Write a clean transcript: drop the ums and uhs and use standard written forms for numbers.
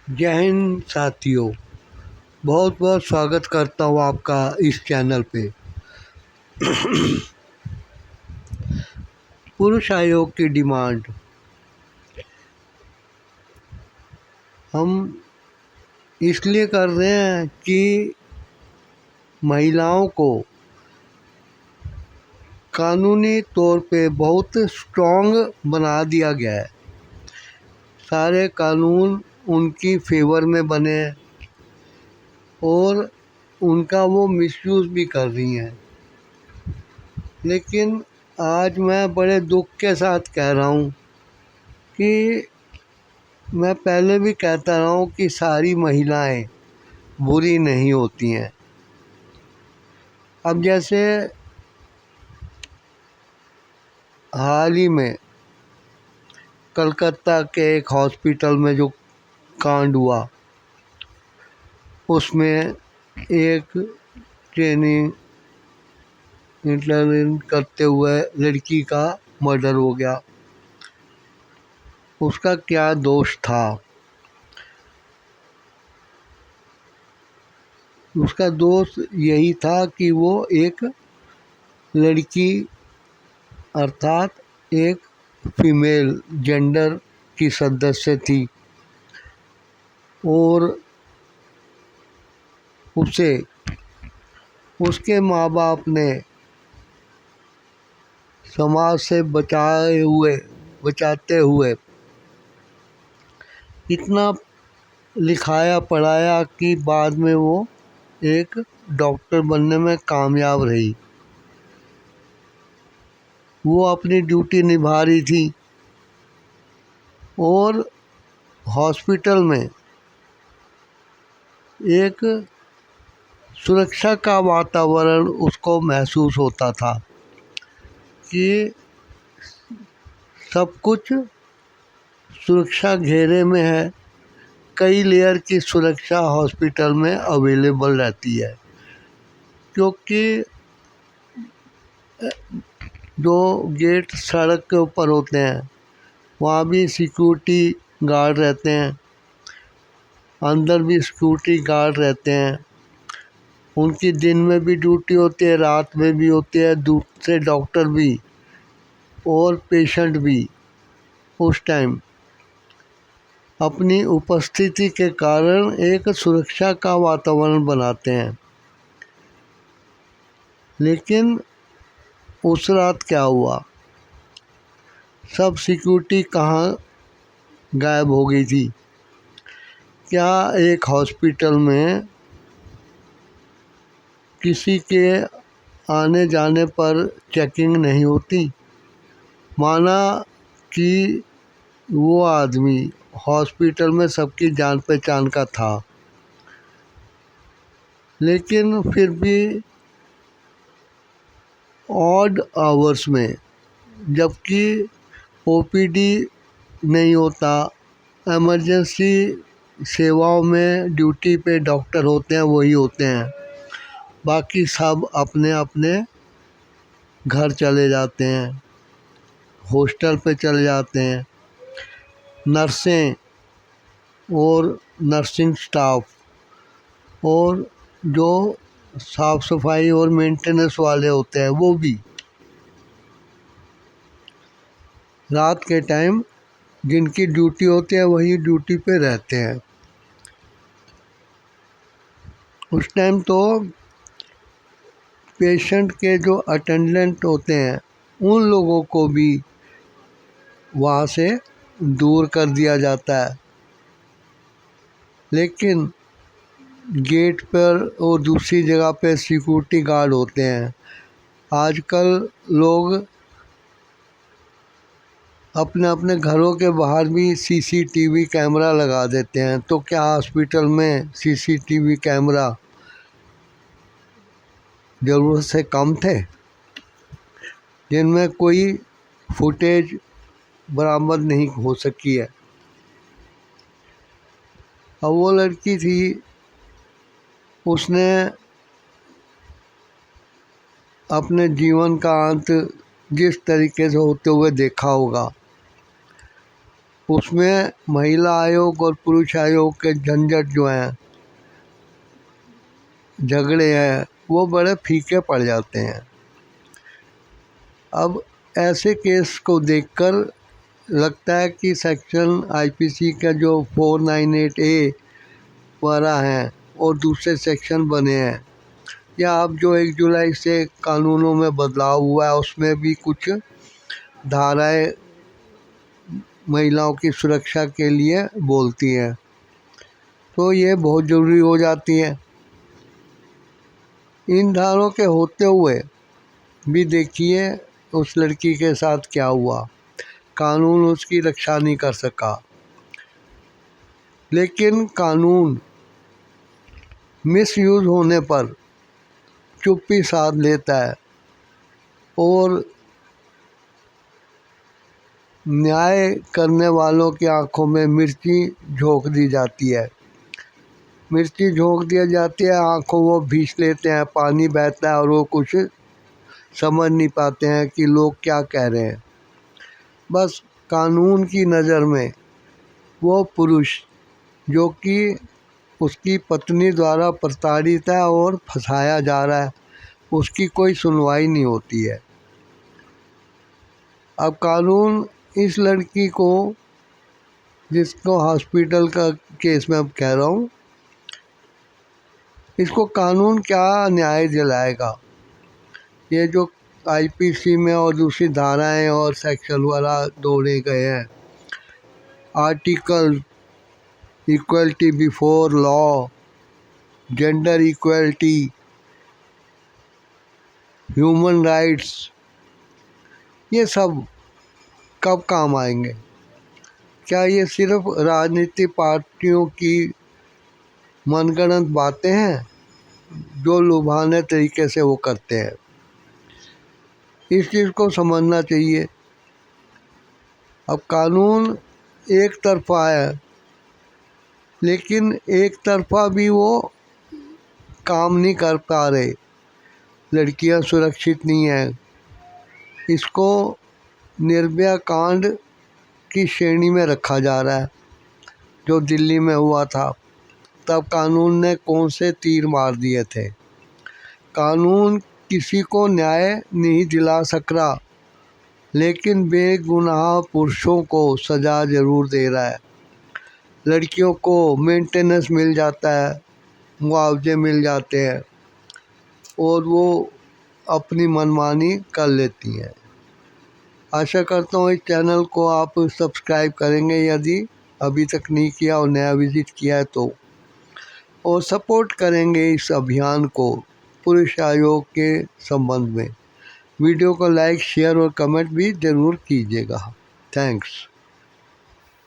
जय हिंद साथियों। बहुत बहुत स्वागत करता हूँ आपका इस चैनल पे। पुरुष आयोग की डिमांड हम इसलिए कर रहे हैं कि महिलाओं को कानूनी तौर पे बहुत स्ट्रॉन्ग बना दिया गया है। सारे कानून उनकी फेवर में बने हैं और उनका वो मिसयूज़ भी कर रही हैं। लेकिन आज मैं बड़े दुख के साथ कह रहा हूँ कि मैं पहले भी कहता रहा हूँ कि सारी महिलाएं बुरी नहीं होती हैं। अब जैसे हाल ही में कलकत्ता के एक हॉस्पिटल में जो कांड हुआ, उसमें एक ट्रेनिंग इंटरव्यू करते हुए लड़की का मर्डर हो गया। उसका क्या दोष था? उसका दोष यही था कि वो एक लड़की अर्थात एक फीमेल जेंडर की सदस्य थी और उसे उसके माँ बाप ने समाज से बचाते हुए इतना लिखाया पढ़ाया कि बाद में वो एक डॉक्टर बनने में कामयाब रही। वो अपनी ड्यूटी निभा रही थी और हॉस्पिटल में एक सुरक्षा का वातावरण उसको महसूस होता था कि सब कुछ सुरक्षा घेरे में है। कई लेयर की सुरक्षा हॉस्पिटल में अवेलेबल रहती है, क्योंकि जो गेट सड़क के ऊपर होते हैं वहाँ भी सिक्योरिटी गार्ड रहते हैं, अंदर भी सिक्योरिटी गार्ड रहते हैं। उनकी दिन में भी ड्यूटी होती है, रात में भी होती है। दूसरे डॉक्टर भी और पेशेंट भी उस टाइम अपनी उपस्थिति के कारण एक सुरक्षा का वातावरण बनाते हैं। लेकिन उस रात क्या हुआ? सब सिक्योरिटी कहाँ गायब हो गई थी? क्या एक हॉस्पिटल में किसी के आने जाने पर चेकिंग नहीं होती? माना कि वो आदमी हॉस्पिटल में सबकी जान पहचान का था, लेकिन फिर भी ऑड आवर्स में, जबकि ओपीडी नहीं होता, इमरजेंसी सेवाओं में ड्यूटी पे डॉक्टर होते हैं, वही होते हैं। बाकी सब अपने अपने घर चले जाते हैं, हॉस्टल पे चले जाते हैं। नर्सें और नर्सिंग स्टाफ और जो साफ़ सफाई और मेंटेनेंस वाले होते हैं वो भी रात के टाइम जिनकी ड्यूटी होती है वही ड्यूटी पे रहते हैं। उस टाइम तो पेशेंट के जो अटेंडेंट होते हैं उन लोगों को भी वहाँ से दूर कर दिया जाता है। लेकिन गेट पर और दूसरी जगह पे सिक्योरिटी गार्ड होते हैं। आजकल लोग अपने अपने घरों के बाहर भी सीसीटीवी कैमरा लगा देते हैं। तो क्या हॉस्पिटल में सीसीटीवी कैमरा ज़रूरत से कम थे, जिनमें कोई फुटेज बरामद नहीं हो सकी है? अब वो लड़की थी, उसने अपने जीवन का अंत जिस तरीके से होते हुए देखा होगा, उसमें महिला आयोग और पुरुष आयोग के झंझट जो हैं, झगड़े हैं, वो बड़े फीके पड़ जाते हैं। अब ऐसे केस को देखकर लगता है कि सेक्शन आईपीसी का जो 498A वाला है और दूसरे सेक्शन बने हैं, या अब जो 1 जुलाई से कानूनों में बदलाव हुआ है उसमें भी कुछ धाराएं महिलाओं की सुरक्षा के लिए बोलती हैं, तो ये बहुत ज़रूरी हो जाती है। इन धारों के होते हुए भी देखिए उस लड़की के साथ क्या हुआ। कानून उसकी रक्षा नहीं कर सका, लेकिन कानून मिसयूज होने पर चुप्पी साध लेता है और न्याय करने वालों की आंखों में मिर्ची झोंक दी जाती है। मिर्ची झोंक दी जाती है, आंखों वो भींच लेते हैं, पानी बहता है और वो कुछ समझ नहीं पाते हैं कि लोग क्या कह रहे हैं। बस कानून की नज़र में वो पुरुष जो कि उसकी पत्नी द्वारा प्रताड़ित है और फंसाया जा रहा है, उसकी कोई सुनवाई नहीं होती है। अब कानून इस लड़की को, जिसको हॉस्पिटल का केस में अब कह रहा हूँ, इसको कानून क्या न्याय दिलाएगा। ये जो आईपीसी में और दूसरी धाराएं और सेक्शन वाला जोड़े गए हैं, article equality before law, gender equality, human rights, ये सब कब काम आएंगे? क्या ये सिर्फ राजनीतिक पार्टियों की मनगढ़ंत बातें हैं जो लुभाने तरीके से वो करते हैं? इस चीज़ को समझना चाहिए। अब कानून एक तरफा है, लेकिन एक तरफा भी वो काम नहीं कर पा रहे। लड़कियां सुरक्षित नहीं हैं। इसको निर्भया कांड की श्रेणी में रखा जा रहा है, जो दिल्ली में हुआ था। तब कानून ने कौन से तीर मार दिए थे। कानून किसी को न्याय नहीं दिला सक रहा, लेकिन बेगुनाह पुरुषों को सज़ा ज़रूर दे रहा है। लड़कियों को मेंटेनेंस मिल जाता है, मुआवजे मिल जाते हैं और वो अपनी मनमानी कर लेती हैं। आशा करता हूँ इस चैनल को आप सब्सक्राइब करेंगे यदि अभी तक नहीं किया और नया विज़िट किया है तो, और सपोर्ट करेंगे इस अभियान को पुरुष आयोग के संबंध में। वीडियो को लाइक, शेयर और कमेंट भी ज़रूर कीजिएगा। थैंक्स।